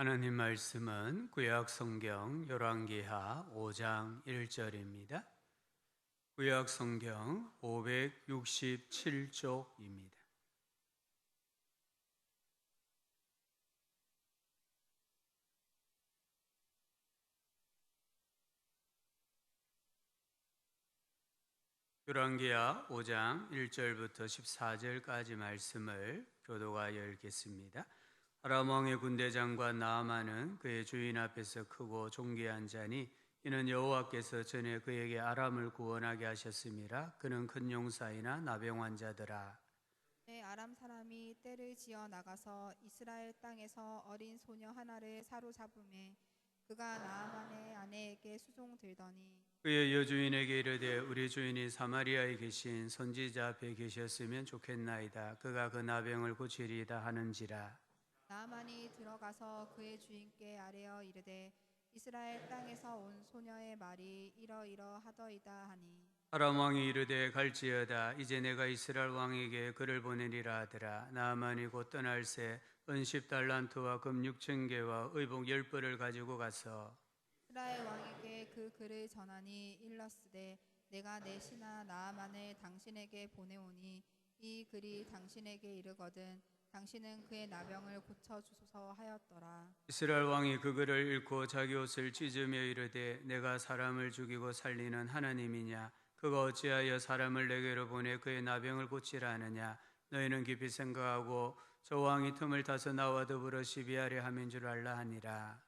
하나님 말씀은 구약 성경 열왕기하 5장 1절입니다. 구약 성경 567쪽입니다. 열왕기하 5장 1절부터 14절까지 말씀을 교도가 읽겠습니다. 아람 왕의 군대장관 나아만은 그의 주인 앞에서 크고 존귀한 자니 이는 여호와께서 전에 그에게 아람을 구원하게 하셨음이라. 그는 큰 용사이나 나병 환자더라. 아람 사람이 떼를 지어 나가서 이스라엘 땅에서 어린 소녀 하나를 사로잡음에 그가 나아만의 아내에게 수종들더니 그의 여주인에게 이르되 우리 주인이 사마리아에 계신 선지자 앞에 계셨으면 좋겠나이다. 그가 그 나병을 고치리이다 하는지라. 나아만이 들어가서 그의 주인께 아뢰어 이르되 이스라엘 땅에서 온 소녀의 말이 이러이러하더이다 하니 아람 왕이 이르되 갈지어다. 이제 내가 이스라엘 왕에게 그를 보내리라 하더라. 나아만이 곧 떠날새 은 10달란트와 금 6,000개와 의복 10벌을 가지고 가서 이스라엘 왕에게 그 글을 전하니 일렀으되 내가 내 신하 나아만을 당신에게 보내오니 이 글이 당신에게 이르거든 당신은 그의 나병을 고쳐주소서 하였더라. 이스라엘 왕이 그 글을 읽고 자기 옷을 찢으며 이르되 내가 사람을 죽이고 살리는 하나님이냐? 그가 어찌하여 사람을 내게로 보내 그의 나병을 고치라 하느냐? 너희는 깊이 생각하고 저 왕이 틈을 타서 나와 더불어 시비하려 함인 줄 알라 하니라.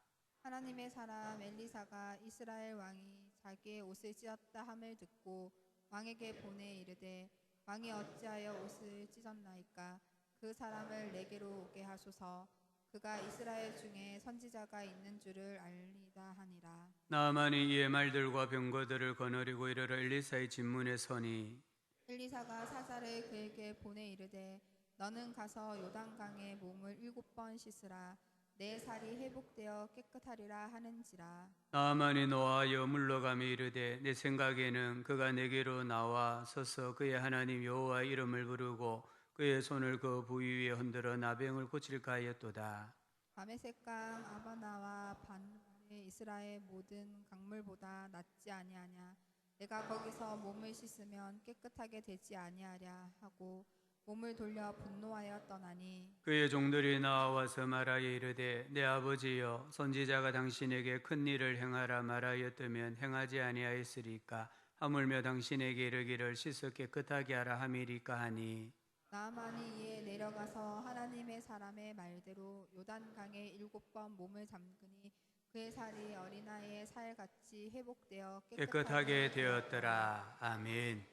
하나님의 사람 엘리사가 이스라엘 왕이 자기의 옷을 찢었다 함을 듣고 왕에게 보내 이르되 왕이 어찌하여 옷을 찢었나이까? 그 사람을 내게로 오게 하소서. 그가 이스라엘 중에 선지자가 있는 줄을 알리다 하니라. 나아만이 이에 말들과 병거들을 거느리고 이르러 엘리사의 진문에 서니 엘리사가 사자를 그에게 보내 이르되 너는 가서 요단강에 몸을 7번 씻으라. 내 살이 회복되어 깨끗하리라 하는지라. 나아만이 노하여 물러가며 이르되 내 생각에는 그가 내게로 나와 서서 그의 하나님 여호와 이름을 부르고 그의 손을 그 부위 위에 흔들어 나병을 고칠까 하였도다. 밤의 색감 아바나와 반의 이스라엘 모든 강물보다 낫지 아니하냐. 내가 거기서 몸을 씻으면 깨끗하게 되지 아니하랴 하고 몸을 돌려 분노하여 떠나니 그의 종들이 나와서 말하여 이르되 내 아버지여 선지자가 당신에게 큰 일을 행하라 말하였다면 행하지 아니하였으리까? 하물며 당신에게 이르기를 씻어 깨끗하게 하라 함이리까 하니 나아만이 이에 내려가서 하나님의 사람의 말대로 요단강에 7번 몸을 잠그니 그의 살이 어린아이의 살같이 회복되어 깨끗하게 되었더라. 아멘.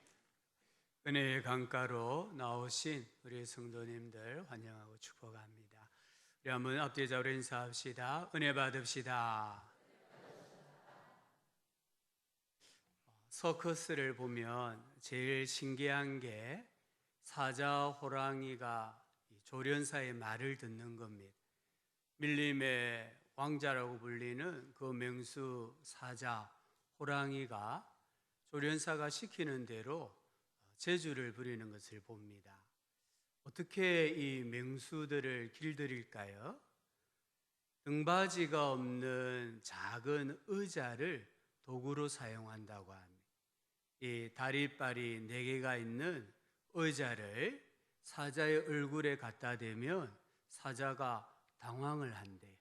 은혜의 강가로 나오신 우리 성도님들 환영하고 축복합니다. 우리 한번 앞뒤 자로 인사합시다. 은혜 받읍시다. 서커스를 보면 제일 신기한 게 사자 호랑이가 조련사의 말을 듣는 겁니다. 밀림의 왕자라고 불리는 그 맹수 사자 호랑이가 조련사가 시키는 대로 제주를 부리는 것을 봅니다. 어떻게 이 맹수들을 길들일까요? 등받이가 없는 작은 의자를 도구로 사용한다고 합니다. 이 다리빨이 4개가 있는 의자를 사자의 얼굴에 갖다 대면 사자가 당황을 한대요.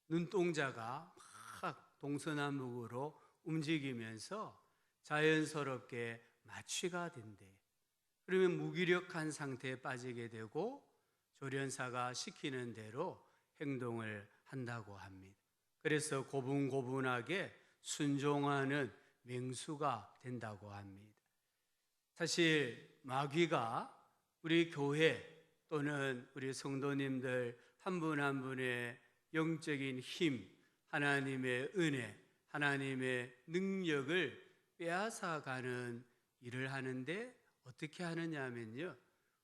눈동자가 막 동서남북으로 움직이면서 자연스럽게 마취가 된대요. 그러면 무기력한 상태에 빠지게 되고 조련사가 시키는 대로 행동을 한다고 합니다. 그래서 고분고분하게 순종하는 맹수가 된다고 합니다. 사실 마귀가 우리 교회 또는 우리 성도님들 한 분 한 분의 영적인 힘, 하나님의 은혜, 하나님의 능력을 빼앗아가는 일을 하는데 어떻게 하느냐 하면요,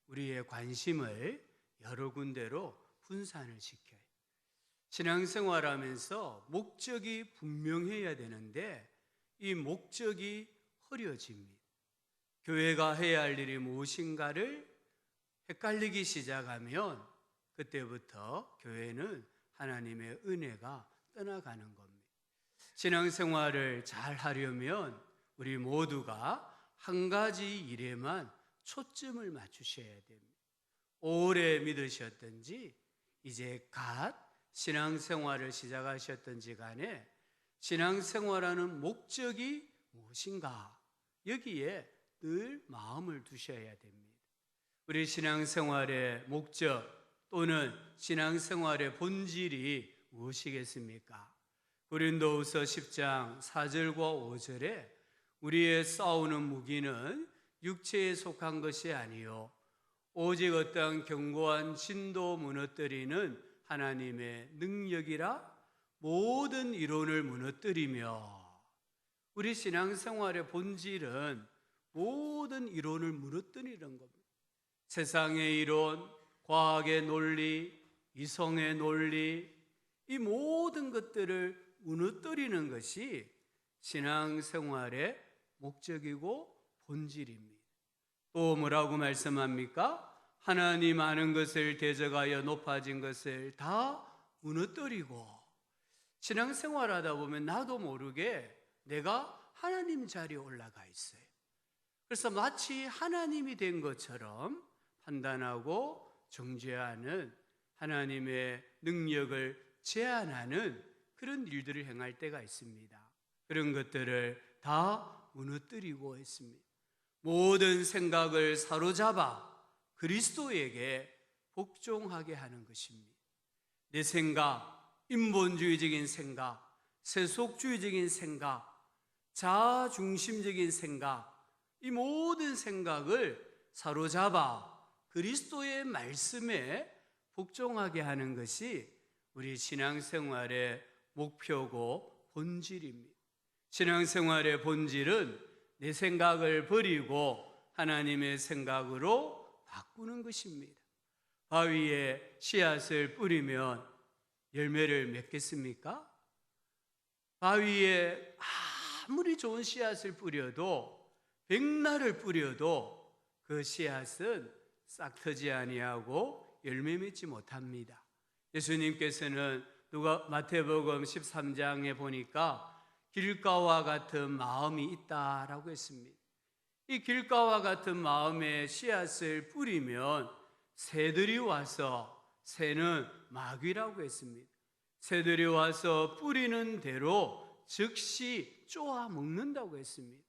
우리의 관심을 여러 군데로 분산을 시켜요. 신앙생활하면서 목적이 분명해야 되는데 이 목적이 흐려집니다. 교회가 해야 할 일이 무엇인가를 헷갈리기 시작하면 그때부터 교회는 하나님의 은혜가 떠나가는 겁니다. 신앙생활을 잘 하려면 우리 모두가 한 가지 일에만 초점을 맞추셔야 됩니다. 오래 믿으셨든지 이제 갓 신앙생활을 시작하셨든지 간에 신앙생활하는 목적이 무엇인가, 여기에 늘 마음을 두셔야 됩니다. 우리 신앙생활의 목적 또는 신앙생활의 본질이 무엇이겠습니까? 고린도후서 10장 4절과 5절에 우리의 싸우는 무기는 육체에 속한 것이 아니요 오직 어떠한 견고한 진도 무너뜨리는 하나님의 능력이라 모든 이론을 무너뜨리며, 우리 신앙생활의 본질은 모든 이론을 무너뜨리는 겁니다. 세상의 이론, 과학의 논리, 이성의 논리, 이 모든 것들을 무너뜨리는 것이 신앙생활의 목적이고 본질입니다. 또 뭐라고 말씀합니까? 하나님 아는 것을 대적하여 높아진 것을 다 무너뜨리고, 신앙생활하다 보면 나도 모르게 내가 하나님 자리에 올라가 있어요. 그래서 마치 하나님이 된 것처럼 판단하고 정죄하는, 하나님의 능력을 제한하는 그런 일들을 행할 때가 있습니다. 그런 것들을 다 무너뜨리고 있습니다. 모든 생각을 사로잡아 그리스도에게 복종하게 하는 것입니다. 내 생각, 인본주의적인 생각, 세속주의적인 생각, 자아중심적인 생각, 이 모든 생각을 사로잡아 그리스도의 말씀에 복종하게 하는 것이 우리 신앙생활의 목표고 본질입니다. 신앙생활의 본질은 내 생각을 버리고 하나님의 생각으로 바꾸는 것입니다. 바위에 씨앗을 뿌리면 열매를 맺겠습니까? 바위에 아무리 좋은 씨앗을 뿌려도, 백날을 뿌려도 그 씨앗은 싹트지 아니하고 열매 맺지 못합니다. 예수님께서는 마태복음 13장에 보니까 길가와 같은 마음이 있다라고 했습니다. 이 길가와 같은 마음에 씨앗을 뿌리면 새들이 와서, 새는 마귀라고 했습니다. 새들이 와서 뿌리는 대로 즉시 쪼아 먹는다고 했습니다.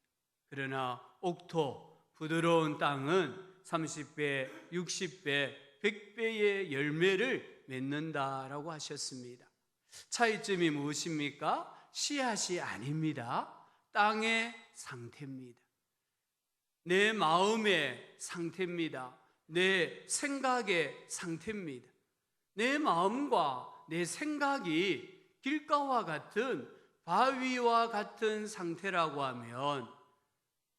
그러나 옥토, 부드러운 땅은 30배, 60배, 100배의 열매를 맺는다라고 하셨습니다. 차이점이 무엇입니까? 씨앗이 아닙니다. 땅의 상태입니다. 내 마음의 상태입니다. 내 생각의 상태입니다. 내 마음과 내 생각이 길가와 같은, 바위와 같은 상태라고 하면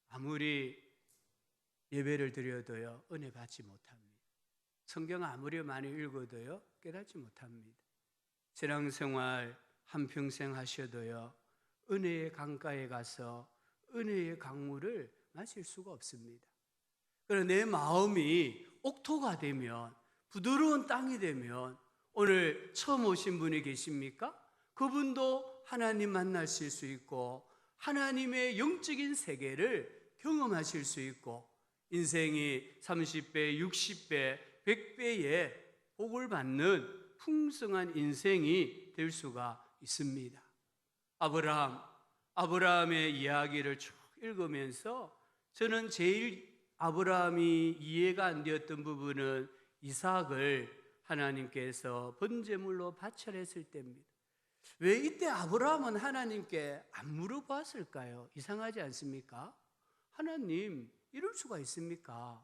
아무리 예배를 드려도요 은혜 받지 못합니다. 성경 아무리 많이 읽어도요 깨닫지 못합니다. 신앙생활 한평생 하셔도요 은혜의 강가에 가서 은혜의 강물을 마실 수가 없습니다. 그래서 내 마음이 옥토가 되면, 부드러운 땅이 되면, 오늘 처음 오신 분이 계십니까? 그분도 하나님 만나실 수 있고 하나님의 영적인 세계를 경험하실 수 있고 인생이 30배, 60배, 100배의 복을 받는 풍성한 인생이 될 수가 있습니다. 아브라함의 이야기를 쭉 읽으면서 저는 제일 아브라함이 이해가 안 되었던 부분은 이삭을 하나님께서 번제물로 바쳐냈을 때입니다. 왜 이때 아브라함은 하나님께 안 물어봤을까요? 이상하지 않습니까? 하나님, 이럴 수가 있습니까?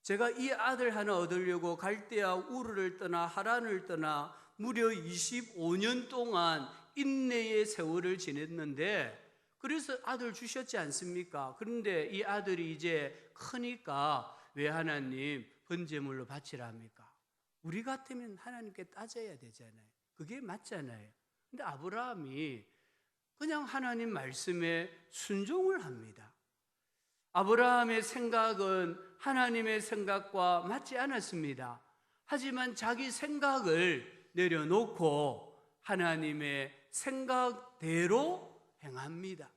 제가 이 아들 하나 얻으려고 갈대아 우르를 떠나 하란을 떠나 무려 25년 동안 인내의 세월을 지냈는데, 그래서 아들 주셨지 않습니까? 그런데 이 아들이 이제 크니까 왜 하나님 번제물로 바치라 합니까? 우리 같으면 하나님께 따져야 되잖아요. 그게 맞잖아요. 근데 아브라함이 그냥 하나님 말씀에 순종을 합니다. 아브라함의 생각은 하나님의 생각과 맞지 않았습니다. 하지만 자기 생각을 내려놓고 하나님의 생각대로 행합니다.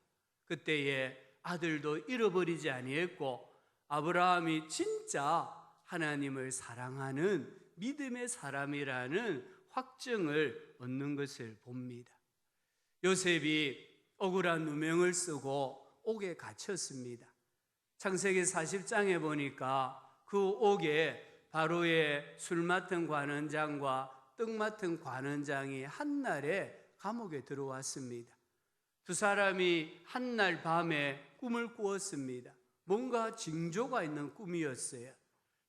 그때에 아들도 잃어버리지 아니했고 아브라함이 진짜 하나님을 사랑하는 믿음의 사람이라는 확증을 얻는 것을 봅니다. 요셉이 억울한 누명을 쓰고 옥에 갇혔습니다. 창세기 40장에 보니까 그 옥에 바로의 술 맡은 관원장과 떡 맡은 관원장이 한날에 감옥에 들어왔습니다. 두 사람이 한날 밤에 꿈을 꾸었습니다. 뭔가 징조가 있는 꿈이었어요.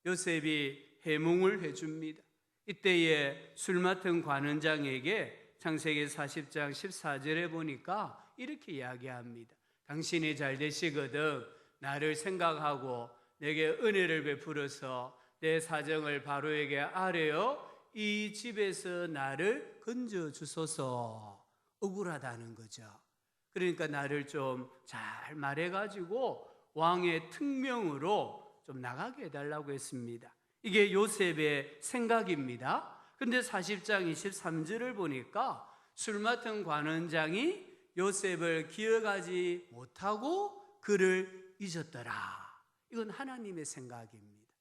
요셉이 해몽을 해줍니다. 이때에 술 맡은 관원장에게 창세기 40장 14절에 보니까 이렇게 이야기합니다. 당신이 잘 되시거든 나를 생각하고 내게 은혜를 베풀어서 내 사정을 바로에게 아뢰어 이 집에서 나를 건져주소서. 억울하다는 거죠. 그러니까 나를 좀 잘 말해가지고 왕의 특명으로 좀 나가게 해달라고 했습니다. 이게 요셉의 생각입니다. 근데 40장 23절을 보니까 술 맡은 관원장이 요셉을 기억하지 못하고 그를 잊었더라. 이건 하나님의 생각입니다.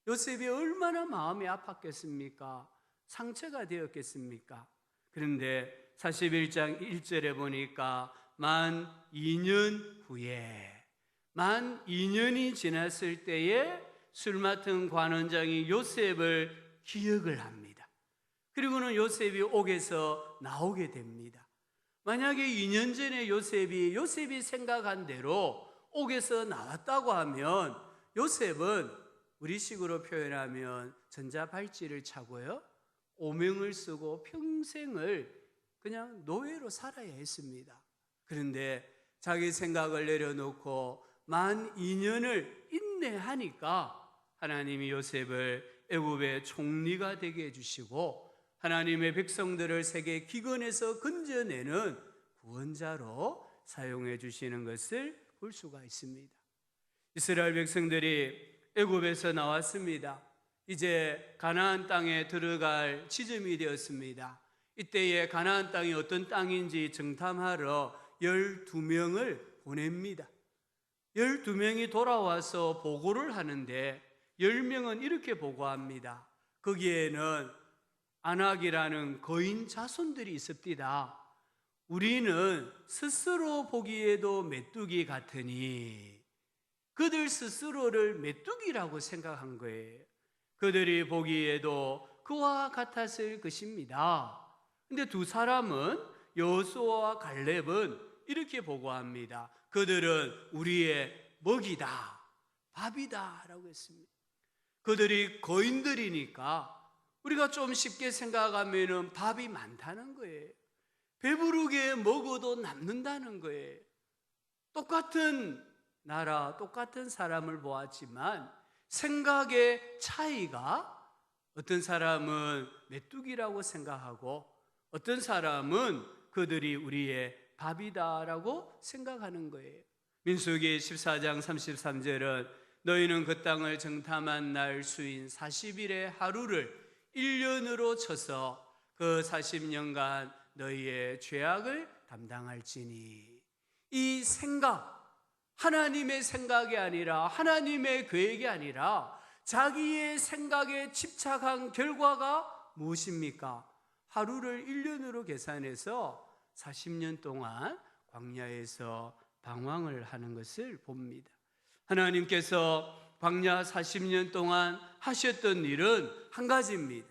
요셉이 얼마나 마음이 아팠겠습니까? 상처가 되었겠습니까? 그런데 41장 1절에 보니까 만 2년 후에 만 2년이 지났을 때에 술 맡은 관원장이 요셉을 기억을 합니다. 그리고는 요셉이 옥에서 나오게 됩니다. 만약에 2년 전에 요셉이 생각한 대로 옥에서 나왔다고 하면 요셉은 우리식으로 표현하면 전자발찌를 차고요, 오명을 쓰고 평생을 그냥 노예로 살아야 했습니다. 그런데 자기 생각을 내려놓고 만 2년을 인내하니까 하나님이 요셉을 애굽의 총리가 되게 해주시고 하나님의 백성들을 세계 기근에서 건져내는 구원자로 사용해 주시는 것을 볼 수가 있습니다. 이스라엘 백성들이 애굽에서 나왔습니다. 이제 가나안 땅에 들어갈 지점이 되었습니다. 이때에 가나안 땅이 어떤 땅인지 정탐하러 12명을 보냅니다. 12명이 돌아와서 보고를 하는데 10명은 이렇게 보고합니다. 거기에는 안악이라는 거인 자손들이 있습니다. 우리는 스스로 보기에도 메뚜기 같으니 그들 스스로를 메뚜기라고 생각한 거예요. 그들이 보기에도 그와 같았을 것입니다. 근데 두 사람은 여호수아와 갈렙은 이렇게 보고합니다. 그들은 우리의 먹이다, 밥이다 라고 했습니다. 그들이 거인들이니까 우리가 좀 쉽게 생각하면 밥이 많다는 거예요. 배부르게 먹어도 남는다는 거예요. 똑같은 나라, 똑같은 사람을 보았지만 생각의 차이가, 어떤 사람은 메뚜기라고 생각하고 어떤 사람은 그들이 우리의 밥이다라고 생각하는 거예요. 민수기 14장 33절은 너희는 그 땅을 정탐한 날 수인 40일의 하루를 1년으로 쳐서 그 40년간 너희의 죄악을 담당할지니. 이 생각, 하나님의 생각이 아니라 하나님의 계획이 아니라 자기의 생각에 집착한 결과가 무엇입니까? 하루를 1년으로 계산해서 40년 동안 광야에서 방황을 하는 것을 봅니다. 하나님께서 광야 40년 동안 하셨던 일은 한 가지입니다.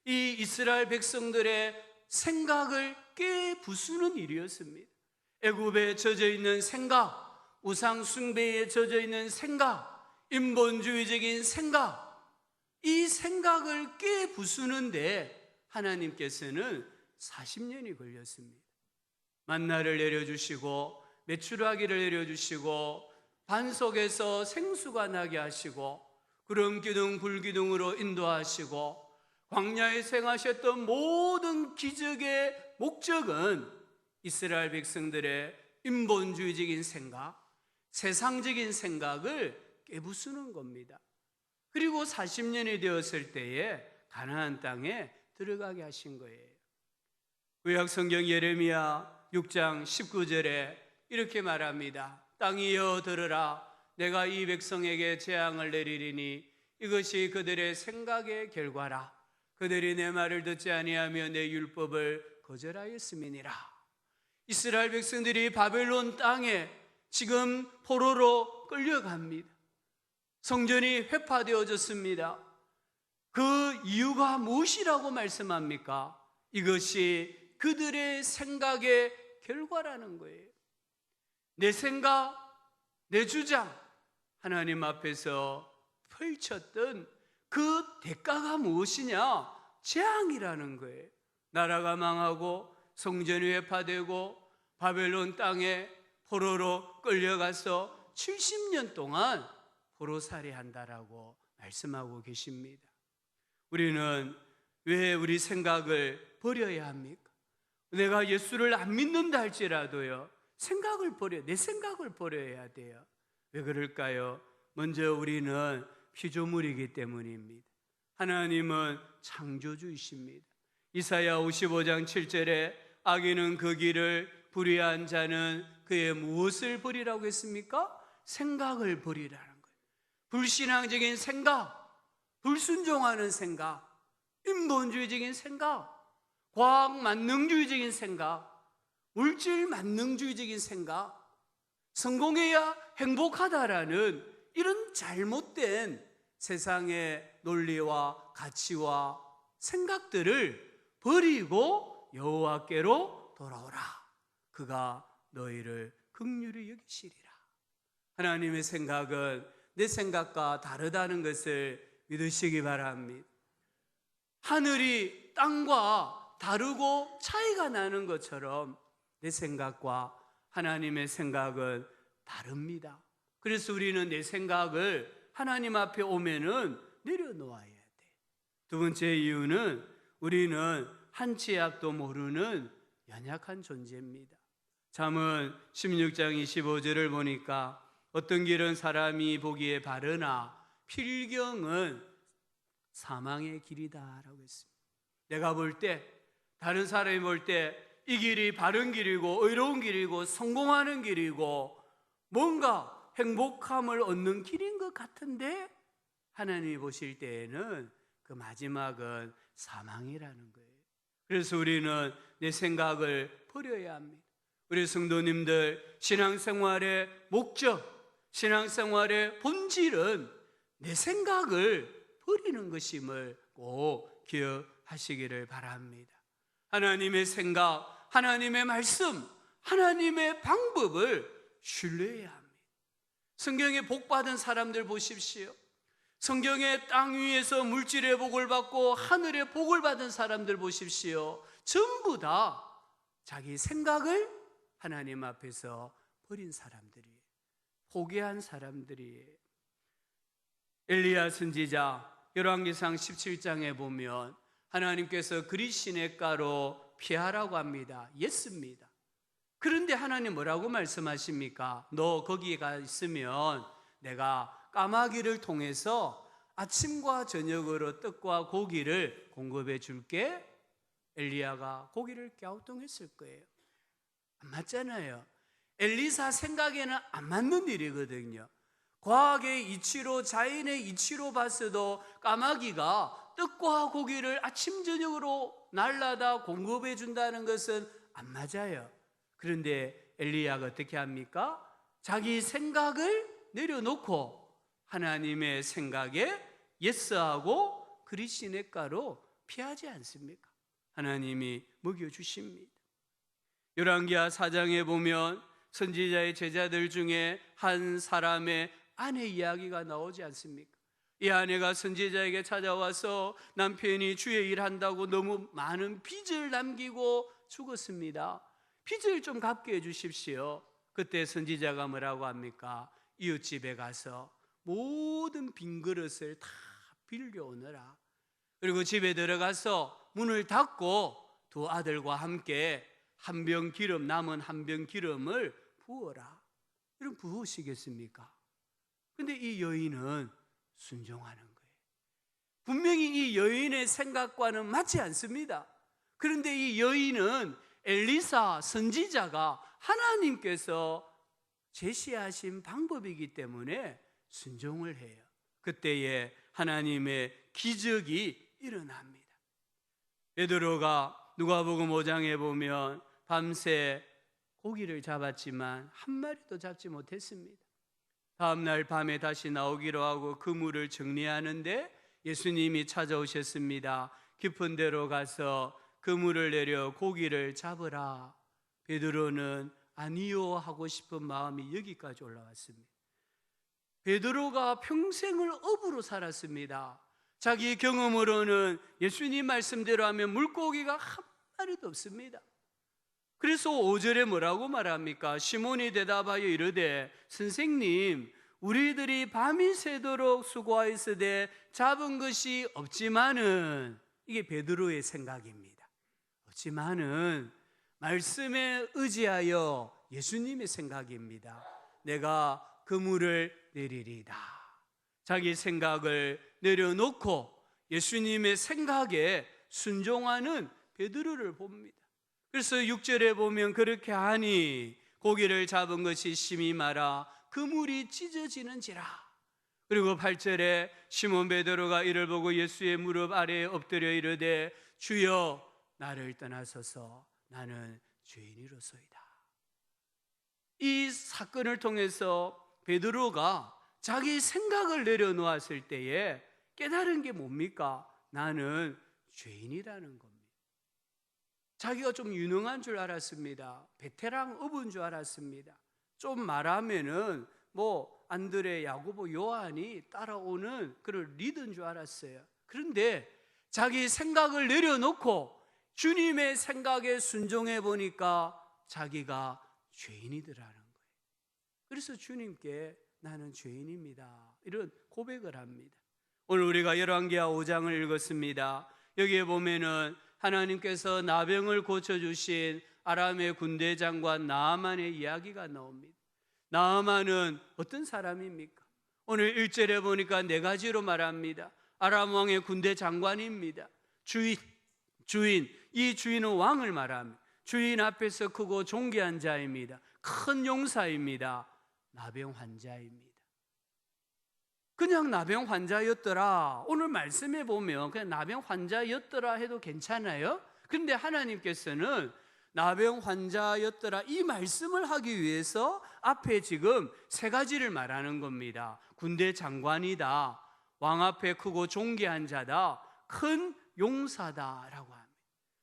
이 이스라엘 백성들의 생각을 깨부수는 일이었습니다. 애굽에 젖어 있는 생각, 우상 숭배에 젖어 있는 생각, 인본주의적인 생각, 이 생각을 깨부수는데 하나님께서는 40년이 걸렸습니다. 만나를 내려주시고 메추라기를 내려주시고 반석에서 생수가 나게 하시고 구름 기둥 불기둥으로 인도하시고 광야에 행하셨던 모든 기적의 목적은 이스라엘 백성들의 인본주의적인 생각, 세상적인 생각을 깨부수는 겁니다. 그리고 40년이 되었을 때에 가나안 땅에 들어가게 하신 거예요. 구약 성경 예레미야 6장 19절에 이렇게 말합니다. 땅이여 들으라, 내가 이 백성에게 재앙을 내리리니 이것이 그들의 생각의 결과라. 그들이 내 말을 듣지 아니하며 내 율법을 거절하였음이니라. 이스라엘 백성들이 바벨론 땅에 지금 포로로 끌려갑니다. 성전이 회파되어졌습니다. 그 이유가 무엇이라고 말씀합니까? 이것이 그들의 생각의 결과라는 거예요. 내 생각, 내 주장, 하나님 앞에서 펼쳤던 그 대가가 무엇이냐? 재앙이라는 거예요. 나라가 망하고 성전이 회파되고 바벨론 땅에 포로로 끌려가서 70년 동안 포로살이한다라고 말씀하고 계십니다. 우리는 왜 우리 생각을 버려야 합니까? 내가 예수를 안 믿는다 할지라도요, 내 생각을 버려야 돼요. 왜 그럴까요? 먼저 우리는 피조물이기 때문입니다. 하나님은 창조주이십니다. 이사야 55장 7절에 악인은 그 길을, 불의한 자는 그의 무엇을 버리라고 했습니까? 생각을 버리라는 거예요. 불신앙적인 생각, 불순종하는 생각, 인본주의적인 생각, 과학 만능주의적인 생각, 물질 만능주의적인 생각, 성공해야 행복하다라는 이런 잘못된 세상의 논리와 가치와 생각들을 버리고 여호와께로 돌아오라. 그가 너희를 긍휼히 여기시리라. 하나님의 생각은 내 생각과 다르다는 것을 믿으시기 바랍니다. 하늘이 땅과 다르고 차이가 나는 것처럼 내 생각과 하나님의 생각은 다릅니다. 그래서 우리는 내 생각을 하나님 앞에 오면은 내려놓아야 돼. 두 번째 이유는 우리는 한치의 앞도 모르는 연약한 존재입니다. 잠언 16장 25절을 보니까 어떤 길은 사람이 보기에 바르나 필경은 사망의 길이다라고 했습니다. 내가 볼 때, 다른 사람이 볼 때 이 길이 바른 길이고 의로운 길이고 성공하는 길이고 뭔가 행복함을 얻는 길인 것 같은데 하나님이 보실 때에는 그 마지막은 사망이라는 거예요. 그래서 우리는 내 생각을 버려야 합니다. 우리 성도님들 신앙생활의 목적, 신앙생활의 본질은 내 생각을 버리는 것임을 꼭 기억하시기를 바랍니다. 하나님의 생각, 하나님의 말씀, 하나님의 방법을 신뢰해야 합니다. 성경에 복받은 사람들 보십시오. 성경에 땅 위에서 물질의 복을 받고 하늘의 복을 받은 사람들 보십시오. 전부 다 자기 생각을 하나님 앞에서 버린 사람들이에요. 포기한 사람들이에요. 엘리야 선지자 열왕기상 17장에 보면 하나님께서 그리 시냇가로 피하라고 합니다. 예스입니다. 그런데 하나님 뭐라고 말씀하십니까? 너 거기가 있으면 내가 까마귀를 통해서 아침과 저녁으로 떡과 고기를 공급해 줄게. 엘리야가 고기를 갸우뚱했을 거예요. 안 맞잖아요. 엘리사 생각에는 안 맞는 일이거든요. 과학의 이치로, 자연의 이치로 봤어도 까마귀가 떡과 고기를 아침 저녁으로 날라다 공급해 준다는 것은 안 맞아요. 그런데 엘리야가 어떻게 합니까? 자기 생각을 내려놓고 하나님의 생각에 예스하고 그리 시냇가로 피하지 않습니까? 하나님이 먹여주십니다. 열왕기하 4장에 보면 선지자의 제자들 중에 한 사람의 아내 이야기가 나오지 않습니까? 이 아내가 선지자에게 찾아와서 남편이 주의 일한다고 너무 많은 빚을 남기고 죽었습니다. 빚을 좀 갚게 해주십시오. 그때 선지자가 뭐라고 합니까? 이웃집에 가서 모든 빈 그릇을 다 빌려오너라. 그리고 집에 들어가서 문을 닫고 두 아들과 함께 한 병 기름, 남은 한 병 기름을 부어라. 이런 부으시겠습니까? 근데 이 여인은 순종하는 거예요. 분명히 이 여인의 생각과는 맞지 않습니다. 그런데 이 여인은 엘리사 선지자가 하나님께서 제시하신 방법이기 때문에 순종을 해요. 그때에 하나님의 기적이 일어납니다. 베드로가 누가복음 5장에 보면 밤새 고기를 잡았지만 한 마리도 잡지 못했습니다. 다음날 밤에 다시 나오기로 하고 그물을 정리하는데 예수님이 찾아오셨습니다. 깊은 데로 가서 그물을 내려 고기를 잡으라. 베드로는 아니요 하고 싶은 마음이 여기까지 올라왔습니다. 베드로가 평생을 업으로 살았습니다. 자기 경험으로는 예수님 말씀대로 하면 물고기가 한 마리도 없습니다. 그래서 5절에 뭐라고 말합니까? 시몬이 대답하여 이르되 선생님, 우리들이 밤이 새도록 수고하였으되 잡은 것이 없지만은, 이게 베드로의 생각입니다. 없지만은 말씀에 의지하여 예수님의 생각입니다. 내가 그물을 내리리다. 자기 생각을 내려놓고 예수님의 생각에 순종하는 베드로를 봅니다. 그래서 6절에 보면 그렇게 하니 고기를 잡은 것이 심히 많아 그물이 찢어지는지라. 그리고 8절에 시몬 베드로가 이를 보고 예수의 무릎 아래에 엎드려 이르되 주여 나를 떠나소서 나는 죄인이로소이다. 이 사건을 통해서 베드로가 자기 생각을 내려놓았을 때에 깨달은 게 뭡니까? 나는 죄인이라는 겁니다. 자기가 좀 유능한 줄 알았습니다. 베테랑 어부인 줄 알았습니다. 좀 말하면은 안드레, 야고보, 요한이 따라오는 그런 리더인 줄 알았어요. 그런데 자기 생각을 내려놓고 주님의 생각에 순종해 보니까 자기가 죄인이더라는 거예요. 그래서 주님께 나는 죄인입니다, 이런 고백을 합니다. 오늘 우리가 열왕기하 5장을 읽었습니다. 여기에 보면은 하나님께서 나병을 고쳐주신 아람의 군대 장관 나아만의 이야기가 나옵니다. 나아만은 어떤 사람입니까? 오늘 1절에 보니까 4가지로 말합니다. 아람 왕의 군대 장관입니다. 주인, 이 주인은 왕을 말합니다. 주인 앞에서 크고 존귀한 자입니다. 큰 용사입니다. 나병 환자입니다. 그냥 나병 환자였더라, 오늘 말씀해 보면 그냥 나병 환자였더라 해도 괜찮아요. 그런데 하나님께서는 나병 환자였더라 이 말씀을 하기 위해서 앞에 지금 3가지를 말하는 겁니다. 군대 장관이다, 왕 앞에 크고 존귀한 자다, 큰 용사다라고 합니다.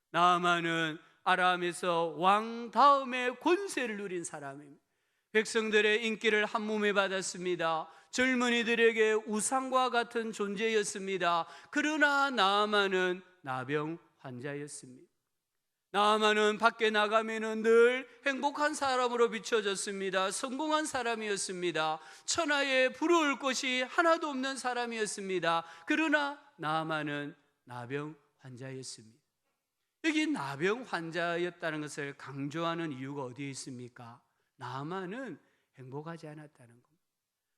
나아만은 아람에서 왕 다음에 권세를 누린 사람입니다. 백성들의 인기를 한몸에 받았습니다. 젊은이들에게 우상과 같은 존재였습니다. 그러나 나아만은 나병 환자였습니다. 나아만은 밖에 나가면은 늘 행복한 사람으로 비춰졌습니다. 성공한 사람이었습니다. 천하에 부러울 것이 하나도 없는 사람이었습니다. 그러나 나아만은 나병 환자였습니다. 여기 나병 환자였다는 것을 강조하는 이유가 어디에 있습니까? 나아만은 행복하지 않았다는 겁니다.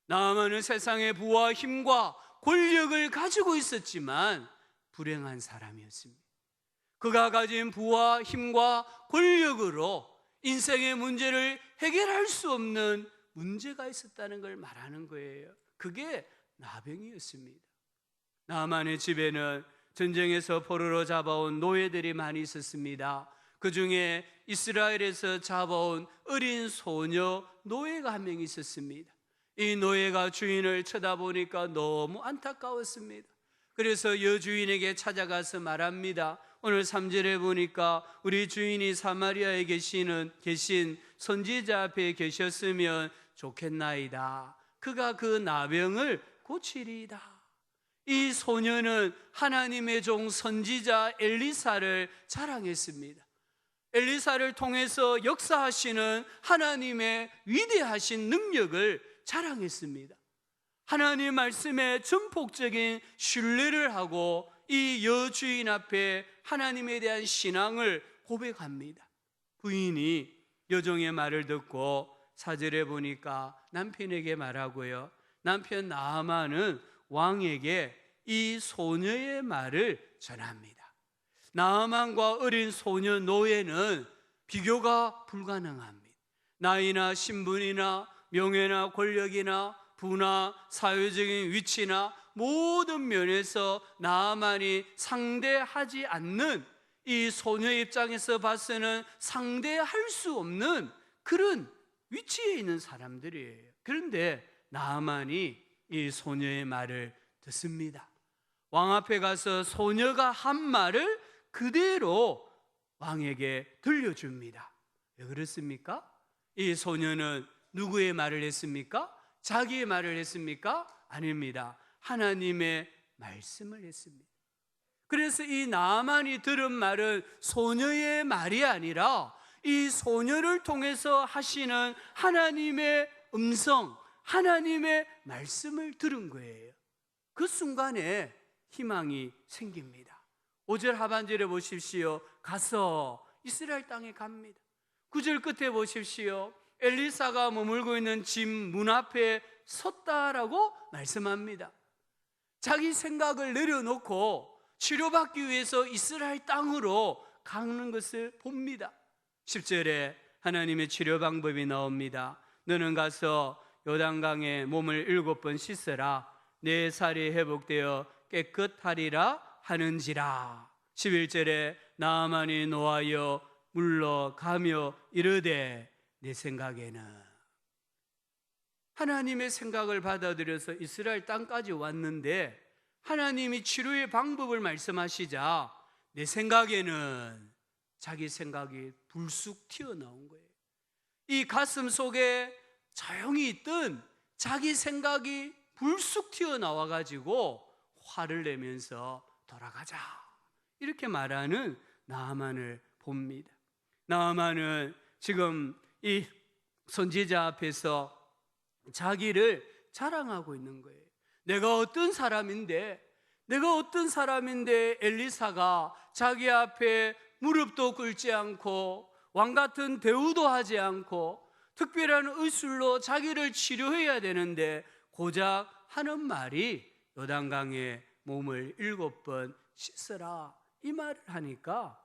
나아만은 세상의 부와 힘과 권력을 가지고 있었지만 불행한 사람이었습니다. 그가 가진 부와 힘과 권력으로 인생의 문제를 해결할 수 없는 문제가 있었다는 걸 말하는 거예요. 그게 나병이었습니다. 나아만의 집에는 전쟁에서 포로로 잡아온 노예들이 많이 있었습니다. 그 중에 이스라엘에서 잡아온 어린 소녀 노예가 한 명 있었습니다. 이 노예가 주인을 쳐다보니까 너무 안타까웠습니다. 그래서 여주인에게 찾아가서 말합니다. 오늘 3절에 보니까 우리 주인이 사마리아에 계신 선지자 앞에 계셨으면 좋겠나이다. 그가 그 나병을 고치리이다. 이 소녀는 하나님의 종 선지자 엘리사를 자랑했습니다. 엘리사를 통해서 역사하시는 하나님의 위대하신 능력을 자랑했습니다. 하나님 말씀에 전폭적인 신뢰를 하고 이 여주인 앞에 하나님에 대한 신앙을 고백합니다. 부인이 여종의 말을 듣고 4절에 보니까 남편에게 말하고요. 남편 나아만은 왕에게 이 소녀의 말을 전합니다. 나아만과 어린 소녀 노예는 비교가 불가능합니다. 나이나 신분이나 명예나 권력이나 부나 사회적인 위치나 모든 면에서 나아만이 상대하지 않는, 이 소녀의 입장에서 봐서는 상대할 수 없는 그런 위치에 있는 사람들이에요. 그런데 나아만이 이 소녀의 말을 듣습니다. 왕 앞에 가서 소녀가 한 말을 그대로 왕에게 들려줍니다. 왜 그렇습니까? 이 소녀는 누구의 말을 했습니까? 자기의 말을 했습니까? 아닙니다. 하나님의 말씀을 했습니다. 그래서 이 나아만이 들은 말은 소녀의 말이 아니라 이 소녀를 통해서 하시는 하나님의 음성, 하나님의 말씀을 들은 거예요. 그 순간에 희망이 생깁니다. 5절 하반절에 보십시오. 가서 이스라엘 땅에 갑니다. 9절 끝에 보십시오. 엘리사가 머물고 있는 집 문 앞에 섰다라고 말씀합니다. 자기 생각을 내려놓고 치료받기 위해서 이스라엘 땅으로 가는 것을 봅니다. 10절에 하나님의 치료 방법이 나옵니다. 너는 가서 요단강에 몸을 7번 씻으라. 내 살이 회복되어 깨끗하리라 하는지라. 11절에 나아만이 노하여 물러가며 이르되 내 생각에는, 하나님의 생각을 받아들여서 이스라엘 땅까지 왔는데 하나님이 치료의 방법을 말씀하시자 내 생각에는, 자기 생각이 불쑥 튀어나온 거예요. 이 가슴 속에 조용히 있던 자기 생각이 불쑥 튀어나와 가지고 화를 내면서 돌아가자, 이렇게 말하는 나아만을 봅니다. 나아만은 지금 이 선지자 앞에서 자기를 자랑하고 있는 거예요. 내가 어떤 사람인데 엘리사가 자기 앞에 무릎도 꿇지 않고 왕 같은 대우도 하지 않고 특별한 의술로 자기를 치료해야 되는데 고작 하는 말이 요단강에 몸을 7번 씻으라, 이 말을 하니까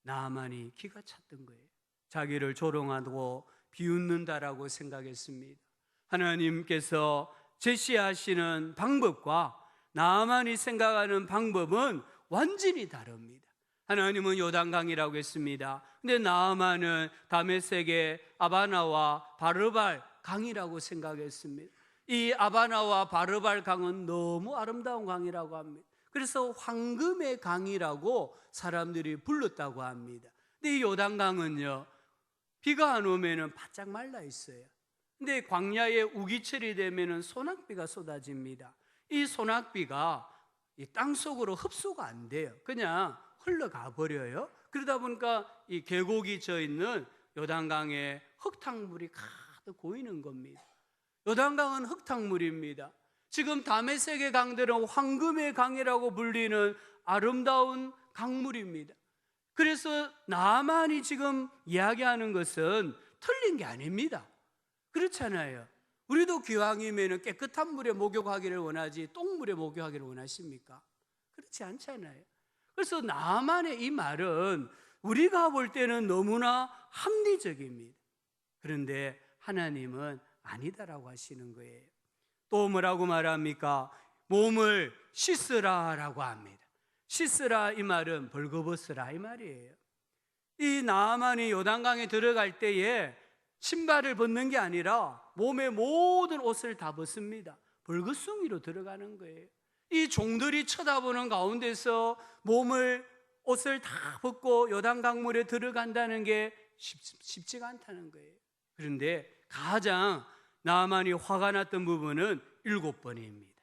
나아만이 기가 찼던 거예요. 자기를 조롱하고 비웃는다라고 생각했습니다. 하나님께서 제시하시는 방법과 나아만이 생각하는 방법은 완전히 다릅니다. 하나님은 요단강이라고 했습니다. 근데 나아만은 다메섹의 아바나와 바르발 강이라고 생각했습니다. 이 아바나와 바르발 강은 너무 아름다운 강이라고 합니다. 그래서 황금의 강이라고 사람들이 불렀다고 합니다. 근데 이 요단강은요, 비가 안 오면은 바짝 말라 있어요. 근데 광야에 우기철이 되면은 소낙비가 쏟아집니다. 이 소낙비가 이 땅 속으로 흡수가 안 돼요. 그냥 흘러가 버려요. 그러다 보니까 이 계곡이 져 있는 요단강에 흙탕물이 가득 고이는 겁니다. 요단강은 흙탕물입니다. 지금 다메섹의 강들은 황금의 강이라고 불리는 아름다운 강물입니다. 그래서 나아만이 지금 이야기하는 것은 틀린 게 아닙니다. 그렇잖아요. 우리도 기왕이면 깨끗한 물에 목욕하기를 원하지 똥물에 목욕하기를 원하십니까? 그렇지 않잖아요. 그래서 나아만의 이 말은 우리가 볼 때는 너무나 합리적입니다. 그런데 하나님은 아니다라고 하시는 거예요. 또 뭐라고 말합니까? 몸을 씻으라라고 합니다. 씻으라, 이 말은 벌거벗으라, 이 말이에요. 이 나아만이 요단강에 들어갈 때에 신발을 벗는 게 아니라 몸의 모든 옷을 다 벗습니다. 벌거숭이로 들어가는 거예요. 이 종들이 쳐다보는 가운데서 옷을 다 벗고 요단강물에 들어간다는 게 쉽지가 않다는 거예요. 그런데 가장 나아만이 화가 났던 부분은 7번입니다.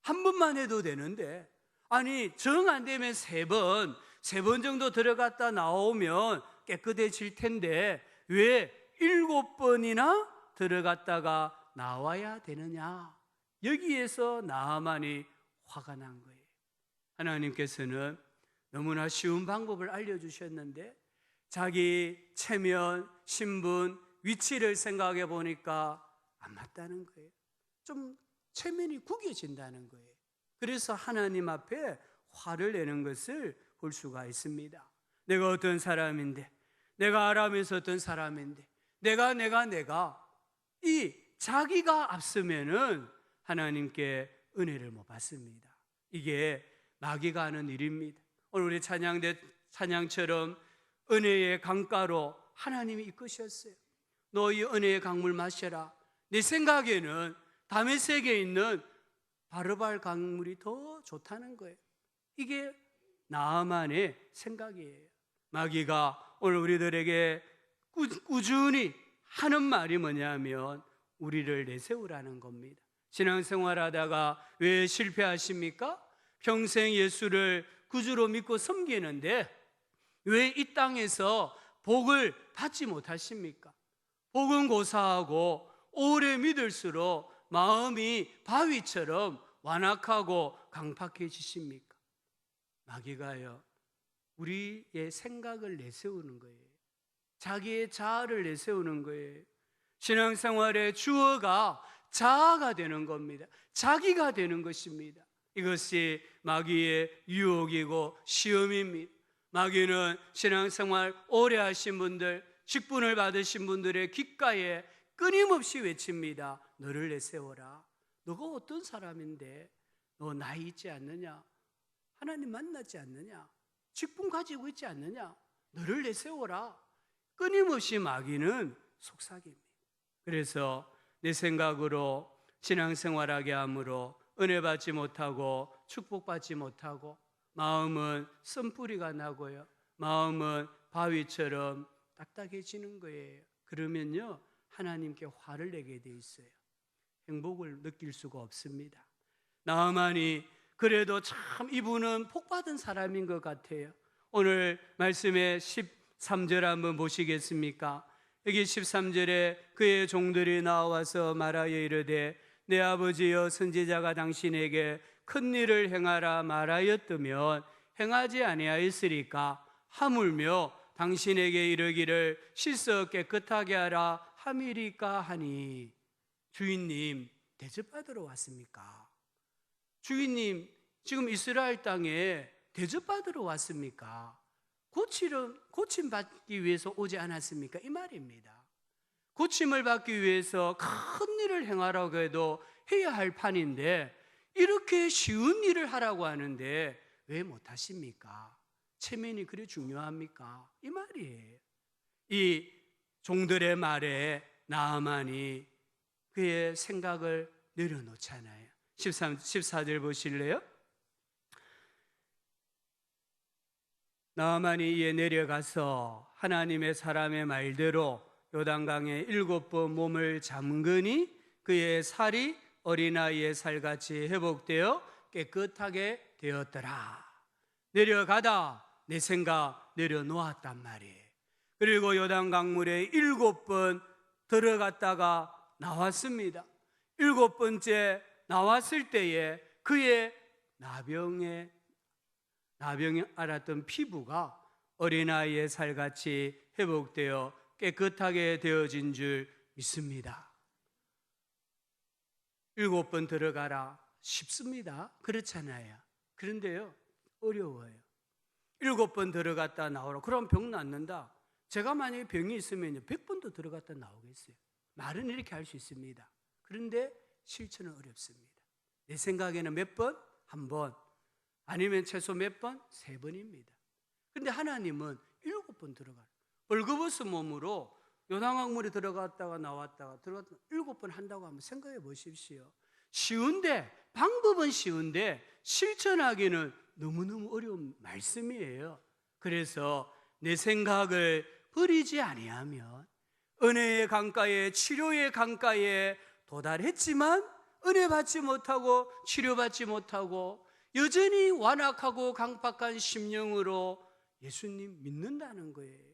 한 번만 해도 되는데, 아니 정 안 되면 3번 정도 들어갔다 나오면 깨끗해질 텐데 왜 7번이나 들어갔다가 나와야 되느냐, 여기에서 나아만이 화가 난 거예요. 하나님께서는 너무나 쉬운 방법을 알려주셨는데 자기 체면, 신분, 위치를 생각해 보니까 안 맞다는 거예요. 좀 체면이 구겨진다는 거예요. 그래서 하나님 앞에 화를 내는 것을 볼 수가 있습니다. 내가 어떤 사람인데, 내가 아람에서 어떤 사람인데, 내가 이 자기가 앞서면은 하나님께 은혜를 못 받습니다. 이게 마귀가 하는 일입니다. 오늘 우리 찬양처럼 은혜의 강가로 하나님이 이끄셨어요. 너 이 은혜의 강물 마셔라. 내 생각에는 다메섹에 있는 바르발 강물이 더 좋다는 거예요. 이게 나아만의 생각이에요. 마귀가 오늘 우리들에게 꾸준히 하는 말이 뭐냐면 우리를 내세우라는 겁니다. 신앙생활하다가 왜 실패하십니까? 평생 예수를 구주로 믿고 섬기는데 왜 이 땅에서 복을 받지 못하십니까? 복은 고사하고 오래 믿을수록 마음이 바위처럼 완악하고 강팍해지십니까? 마귀가요, 우리의 생각을 내세우는 거예요. 자기의 자아를 내세우는 거예요. 신앙생활의 주어가 자아가 되는 겁니다. 자기가 되는 것입니다. 이것이 마귀의 유혹이고 시험입니다. 마귀는 신앙생활 오래 하신 분들, 직분을 받으신 분들의 귓가에 끊임없이 외칩니다. 너를 내세워라. 너가 어떤 사람인데 너 나이 있지 않느냐? 하나님 만나지 않느냐? 직분 가지고 있지 않느냐? 너를 내세워라. 끊임없이 마귀는 속삭입니다. 그래서 내 생각으로 신앙생활하게 함으로 은혜 받지 못하고 축복받지 못하고 마음은 쓴뿌리가 나고요, 마음은 바위처럼 딱딱해지는 거예요. 그러면요, 하나님께 화를 내게 돼 있어요. 행복을 느낄 수가 없습니다. 나아만이 그래도 참 이분은 복받은 사람인 것 같아요. 오늘 말씀의 13절 한번 보시겠습니까? 여기 13절에 그의 종들이 나와서 말하여 이르되 내 아버지여 선지자가 당신에게 큰 일을 행하라 말하였더면 행하지 아니하였으리까? 하물며 당신에게 이르기를 씻어 깨끗하게 하라 함이리까 하니. 주인님, 대접받으러 왔습니까? 주인님, 지금 이스라엘 땅에 대접받으러 왔습니까? 고침 받기 위해서 오지 않았습니까? 이 말입니다. 고침을 받기 위해서 큰 일을 행하라고 해도 해야 할 판인데 이렇게 쉬운 일을 하라고 하는데 왜 못하십니까? 체면이 그래 중요합니까? 이 말이에요. 이 종들의 말에 나아만이 그의 생각을 내려놓잖아요. 14절 보실래요? 나아만이 이에 내려가서 하나님의 사람의 말대로 요단강에 7번 몸을 잠그니 그의 살이 어린아이의 살같이 회복되어 깨끗하게 되었더라. 내려가다 내 생각 내려놓았단 말이에요. 그리고 요단강물에 7번 들어갔다가 나왔습니다. 7번째 나왔을 때에 그의 나병에 앓았던 피부가 어린아이의 살같이 회복되어 깨끗하게 되어진 줄 믿습니다. 7번 들어가라 쉽습니다. 그렇잖아요. 그런데요, 어려워요. 7번 들어갔다 나오라. 그럼 병 낫는다. 제가 만약에 병이 있으면 100번도 들어갔다 나오겠어요. 말은 이렇게 할 수 있습니다. 그런데 실천은 어렵습니다. 내 생각에는 몇 번? 한 번. 아니면 최소 몇 번? 3번입니다. 그런데 하나님은 7번 들어가요. 벌거벗은 몸으로 요단강물에 들어갔다가 나왔다가 7번 한다고 한번 생각해 보십시오. 쉬운데, 방법은 쉬운데 실천하기는 너무너무 어려운 말씀이에요. 그래서 내 생각을 버리지 아니하면 은혜의 강가에, 치료의 강가에 도달했지만 은혜 받지 못하고 치료받지 못하고 여전히 완악하고 강팍한 심령으로 예수님 믿는다는 거예요.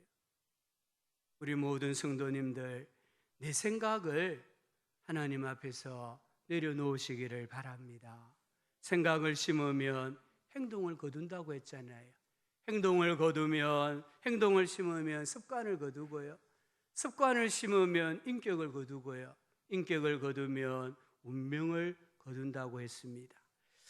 우리 모든 성도님들, 내 생각을 하나님 앞에서 내려놓으시기를 바랍니다. 생각을 심으면 행동을 거둔다고 했잖아요. 행동을 심으면 습관을 거두고요. 습관을 심으면 인격을 거두고요. 인격을 거두면 운명을 거둔다고 했습니다.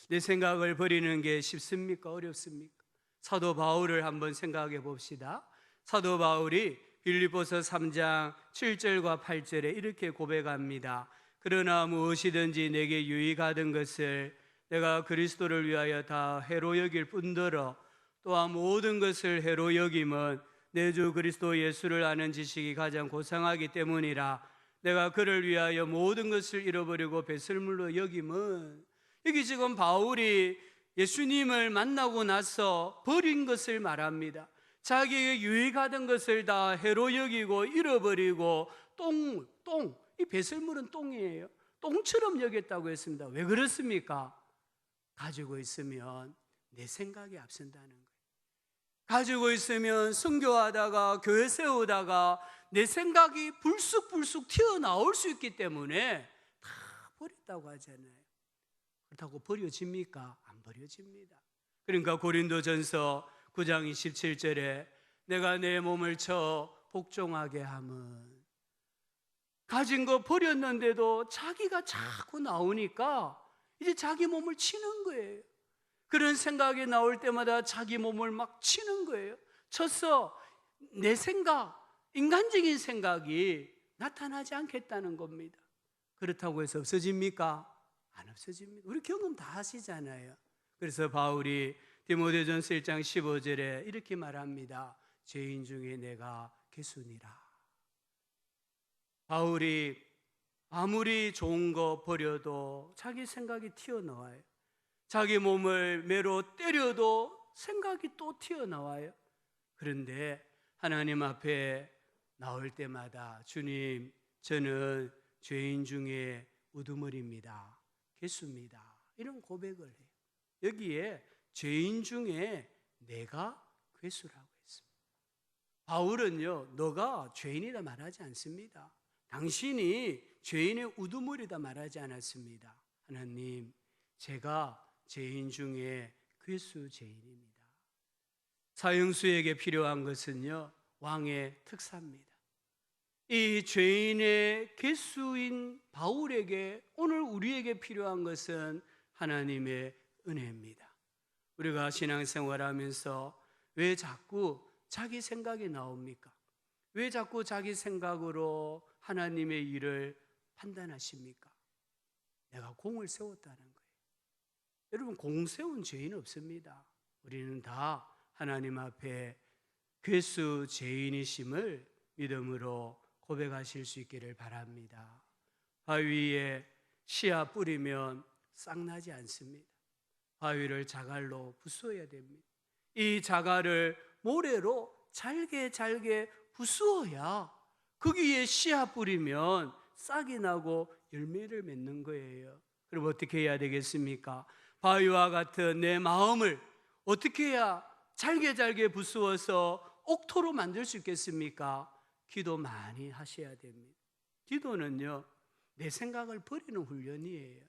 내 생각을 버리는 게 쉽습니까? 어렵습니까? 사도 바울을 한번 생각해 봅시다. 사도 바울이 빌립보서 3장 7절과 8절에 이렇게 고백합니다. 그러나 무엇이든지 내게 유익하던 것을 내가 그리스도를 위하여 다 해로 여길 뿐더러 또한 모든 것을 해로 여김은 내 주 그리스도 예수를 아는 지식이 가장 고상하기 때문이라. 내가 그를 위하여 모든 것을 잃어버리고 배설물로 여김은, 여기 지금 바울이 예수님을 만나고 나서 버린 것을 말합니다. 자기에게 유익하던 것을 다 해로 여기고 잃어버리고 이 배설물은 똥이에요. 똥처럼 여겼다고 했습니다. 왜 그렇습니까? 가지고 있으면 내 생각이 앞선다는 거예요. 가지고 있으면 선교하다가 교회 세우다가 내 생각이 불쑥불쑥 튀어나올 수 있기 때문에 다 버렸다고 하잖아요. 그렇다고 버려집니까? 안 버려집니다. 그러니까 고린도전서 9장 27절에 내가 내 몸을 쳐 복종하게 함은, 가진 거 버렸는데도 자기가 자꾸 나오니까 이제 자기 몸을 치는 거예요. 그런 생각이 나올 때마다 자기 몸을 막 치는 거예요. 쳐서 내 생각, 인간적인 생각이 나타나지 않겠다는 겁니다. 그렇다고 해서 없어집니까? 안 없어집니다. 우리 경험 다 하시잖아요. 그래서 바울이 디모데전서 1장 15절에 이렇게 말합니다. 죄인 중에 내가 괴순이라. 바울이 아무리 좋은 거 버려도 자기 생각이 튀어나와요. 자기 몸을 매로 때려도 생각이 또 튀어나와요. 그런데 하나님 앞에 나올 때마다 주님, 저는 죄인 중에 우두머리입니다, 괴수입니다, 이런 고백을 해요. 여기에 죄인 중에 내가 괴수라고 했습니다. 바울은요, 너가 죄인이다 말하지 않습니다. 당신이 죄인의 우두머리다 말하지 않았습니다. 하나님, 제가 죄인 중에 괴수 죄인입니다. 사형수에게 필요한 것은요, 왕의 특사입니다. 이 죄인의 괴수인 바울에게 오늘 우리에게 필요한 것은 하나님의 은혜입니다. 우리가 신앙생활하면서 왜 자꾸 자기 생각이 나옵니까? 왜 자꾸 자기 생각으로 하나님의 일을 판단하십니까? 내가 공을 세웠다는 거예요. 여러분, 공 세운 죄인 없습니다. 우리는 다 하나님 앞에 괴수 죄인이심을 믿음으로 고백하실 수 있기를 바랍니다. 바위에 씨앗 뿌리면 싹나지 않습니다. 바위를 자갈로 부수어야 됩니다. 이 자갈을 모래로 잘게 부수어야 거기에 씨앗 뿌리면 싹이 나고 열매를 맺는 거예요. 그럼 어떻게 해야 되겠습니까? 바위와 같은 내 마음을 어떻게 해야 잘게 부수어서 옥토로 만들 수 있겠습니까? 기도 많이 하셔야 됩니다. 기도는요, 내 생각을 버리는 훈련이에요.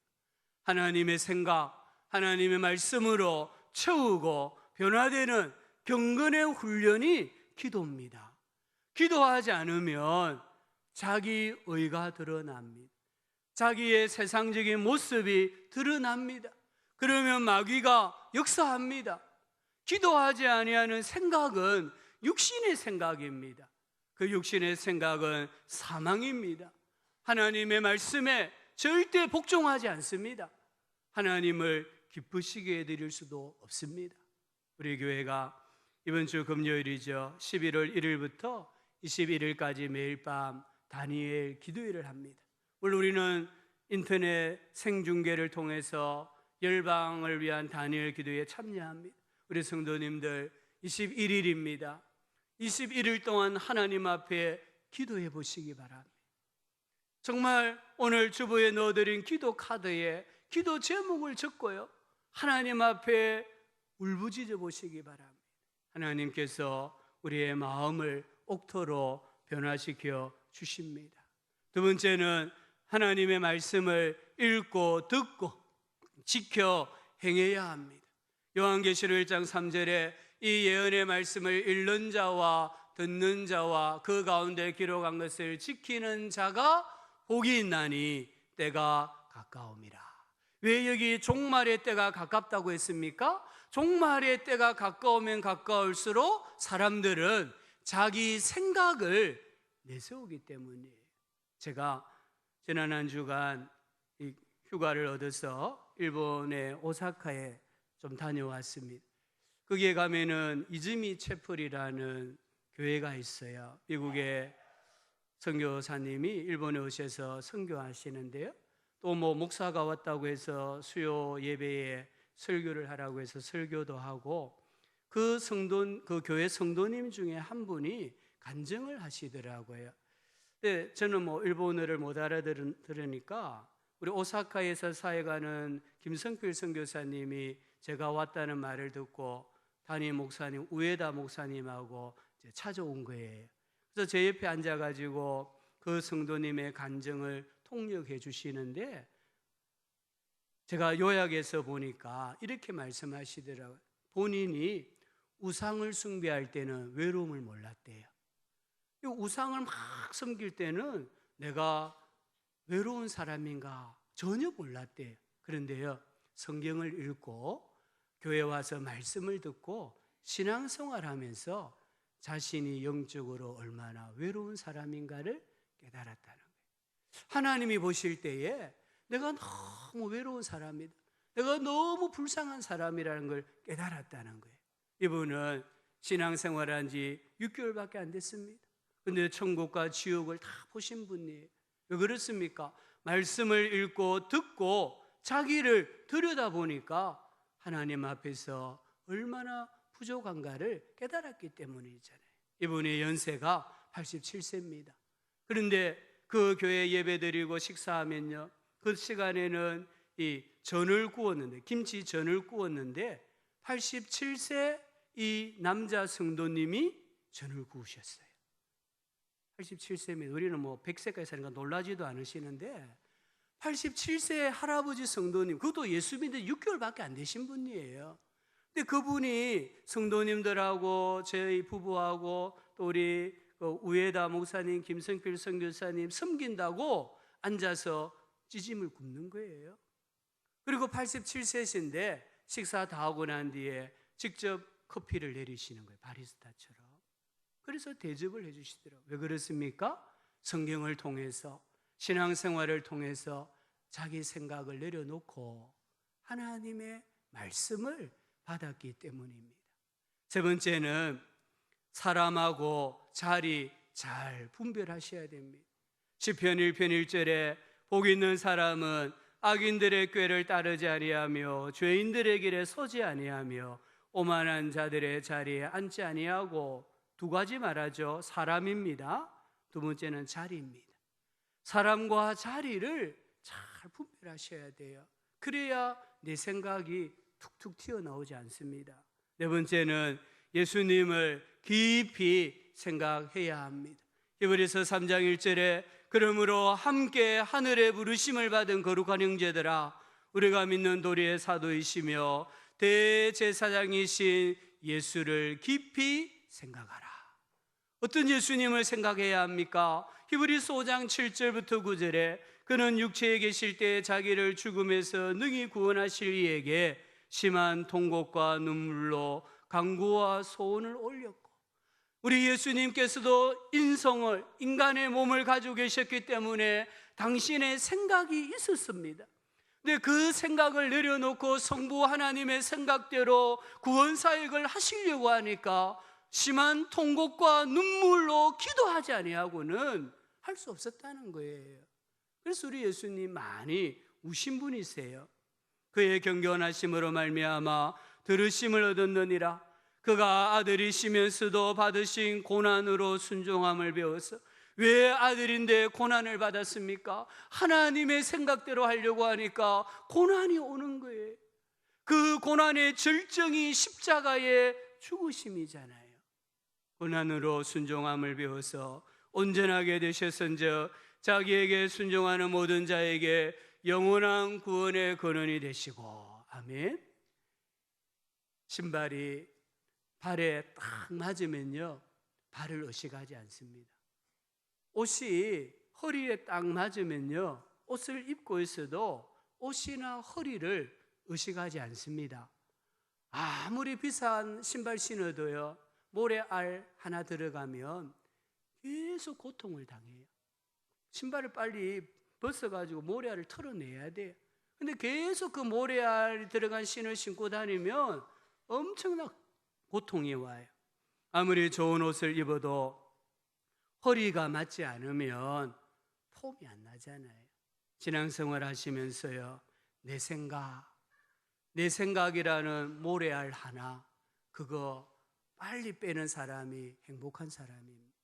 하나님의 생각, 하나님의 말씀으로 채우고 변화되는 경건의 훈련이 기도입니다. 기도하지 않으면 자기 의가 드러납니다. 자기의 세상적인 모습이 드러납니다. 그러면 마귀가 역사합니다. 기도하지 아니하는 생각은 육신의 생각입니다. 그 육신의 생각은 사망입니다. 하나님의 말씀에 절대 복종하지 않습니다. 하나님을 기쁘시게 해드릴 수도 없습니다. 우리 교회가 이번 주 금요일이죠. 11월 1일부터 21일까지 매일 밤 다니엘 기도회를 합니다. 물론 우리는 인터넷 생중계를 통해서 열방을 위한 다니엘 기도회에 참여합니다. 우리 성도님들 21일입니다. 21일 동안 하나님 앞에 기도해 보시기 바랍니다. 정말 오늘 주보에 넣어드린 기도 카드에 기도 제목을 적고요, 하나님 앞에 울부짖어 보시기 바랍니다. 하나님께서 우리의 마음을 옥토로 변화시켜 주십니다. 두 번째는 하나님의 말씀을 읽고 듣고 지켜 행해야 합니다. 요한계시록 1장 3절에 이 예언의 말씀을 읽는 자와 듣는 자와 그 가운데 기록한 것을 지키는 자가 복이 있나니 때가 가까움이라. 왜 여기 종말의 때가 가깝다고 했습니까? 종말의 때가 가까우면 가까울수록 사람들은 자기 생각을 내세우기 때문이에요. 제가 지난 한 주간 휴가를 얻어서 일본의 오사카에 좀 다녀왔습니다. 거기에 가면은 이즈미 채플이라는 교회가 있어요. 미국의 선교사님이 일본에 오셔서 선교하시는데요. 또 목사가 왔다고 해서 수요 예배에 설교를 하라고 해서 설교도 하고, 그 교회 성도님 중에 한 분이 간증을 하시더라고요. 근데 저는 일본어를 못 알아들으니까 우리 오사카에서 사역하는 김성필 선교사님이 제가 왔다는 말을 듣고 담임 목사님 우에다 목사님하고 이제 찾아온 거예요. 그래서 제 옆에 앉아가지고 그 성도님의 간증을 통역해 주시는데, 제가 요약해서 보니까 이렇게 말씀하시더라고요. 본인이 우상을 숭배할 때는 외로움을 몰랐대요. 우상을 막 섬길 때는 내가 외로운 사람인가 전혀 몰랐대요. 그런데요, 성경을 읽고 교회 와서 말씀을 듣고 신앙생활하면서 자신이 영적으로 얼마나 외로운 사람인가를 깨달았다는 거예요. 하나님이 보실 때에 내가 너무 외로운 사람이다, 내가 너무 불쌍한 사람이라는 걸 깨달았다는 거예요. 이분은 신앙생활한 지 6개월밖에 안 됐습니다. 근데 천국과 지옥을 다 보신 분이에요. 왜 그렇습니까? 말씀을 읽고 듣고 자기를 들여다보니까 하나님 앞에서 얼마나 부족한가를 깨달았기 때문이잖아요. 이분의 연세가 87세입니다. 그런데 그 교회 예배드리고 식사하면요, 그 시간에는 이 전을 구웠는데, 김치전을 구웠는데 87세 이 남자 성도님이 전을 구우셨어요. 87세면 우리는 100세까지 사니까 놀라지도 않으시는데 87세 할아버지 성도님, 그것도 예수 믿는 6개월밖에 안 되신 분이에요. 근데 그분이 성도님들하고 저희 부부하고 또 우리 우에다 목사님, 김성필 선교사님 섬긴다고 앉아서 찌짐을 굽는 거예요. 그리고 87세신데 식사 다 하고 난 뒤에 직접 커피를 내리시는 거예요. 바리스타처럼. 그래서 대접을 해주시더라고요. 왜 그렇습니까? 성경을 통해서, 신앙생활을 통해서 자기 생각을 내려놓고 하나님의 말씀을 받았기 때문입니다. 세 번째는 사람하고 자리 잘 분별하셔야 됩니다. 시편 1편 1절에 복 있는 사람은 악인들의 꾀를 따르지 아니하며 죄인들의 길에 서지 아니하며 오만한 자들의 자리에 앉지 아니하고, 두 가지 말하죠. 사람입니다. 두 번째는 자리입니다. 사람과 자리를 잘 분별하셔야 돼요. 그래야 내 생각이 툭툭 튀어나오지 않습니다. 네 번째는 예수님을 깊이 생각해야 합니다. 히브리서 3장 1절에 그러므로 함께 하늘의 부르심을 받은 거룩한 형제들아, 우리가 믿는 도리의 사도이시며 대제사장이신 예수를 깊이 생각하라. 어떤 예수님을 생각해야 합니까? 히브리서 5장 7절부터 9절에 그는 육체에 계실 때 자기를 죽음에서 능히 구원하실 이에게 심한 통곡과 눈물로 간구와 소원을 올렸고, 우리 예수님께서도 인간의 몸을 가지고 계셨기 때문에 당신의 생각이 있었습니다. 근데 그 생각을 내려놓고 성부 하나님의 생각대로 구원사역을 하시려고 하니까 심한 통곡과 눈물로 기도하지 아니하고는 할 수 없었다는 거예요. 그래서 우리 예수님 많이 우신 분이세요. 그의 경건하심으로 말미암아 들으심을 얻었느니라. 그가 아들이시면서도 받으신 고난으로 순종함을 배워서, 왜 아들인데 고난을 받았습니까? 하나님의 생각대로 하려고 하니까 고난이 오는 거예요. 그 고난의 절정이 십자가의 죽으심이잖아요. 고난으로 순종함을 배워서 온전하게 되셨은즉 자기에게 순종하는 모든 자에게 영원한 구원의 근원이 되시고. 아멘. 신발이 발에 딱 맞으면요, 발을 의식하지 않습니다. 옷이 허리에 딱 맞으면요, 옷을 입고 있어도 옷이나 허리를 의식하지 않습니다. 아무리 비싼 신발 신어도요, 모래알 하나 들어가면 계속 고통을 당해요. 신발을 빨리 벗어가지고 모래알을 털어내야 돼요. 근데 계속 그 모래알이 들어간 신을 신고 다니면 엄청난 고통이 와요. 아무리 좋은 옷을 입어도 허리가 맞지 않으면 폼이 안 나잖아요. 신앙생활 하시면서요, 내 생각이라는 모래알 하나, 그거 빨리 빼는 사람이 행복한 사람입니다.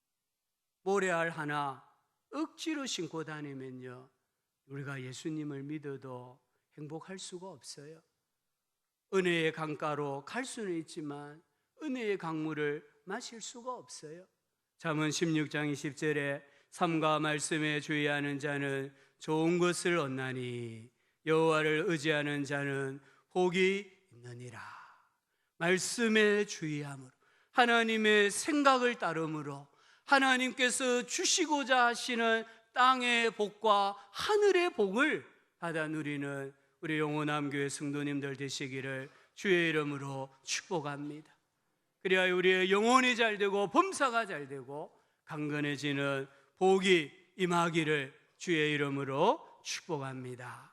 모래알 하나 억지로 신고 다니면요, 우리가 예수님을 믿어도 행복할 수가 없어요. 은혜의 강가로 갈 수는 있지만 은혜의 강물을 마실 수가 없어요. 잠언 16장 20절에 삶과 말씀에 주의하는 자는 좋은 것을 얻나니 여호와를 의지하는 자는 복이 있느니라. 말씀에 주의함으로, 하나님의 생각을 따름으로, 하나님께서 주시고자 하시는 땅의 복과 하늘의 복을 받아 누리는 우리 영원함교회 성도님들 되시기를 주의 이름으로 축복합니다. 그래야 우리의 영혼이 잘되고 범사가 잘되고 강건해지는 복이 임하기를 주의 이름으로 축복합니다.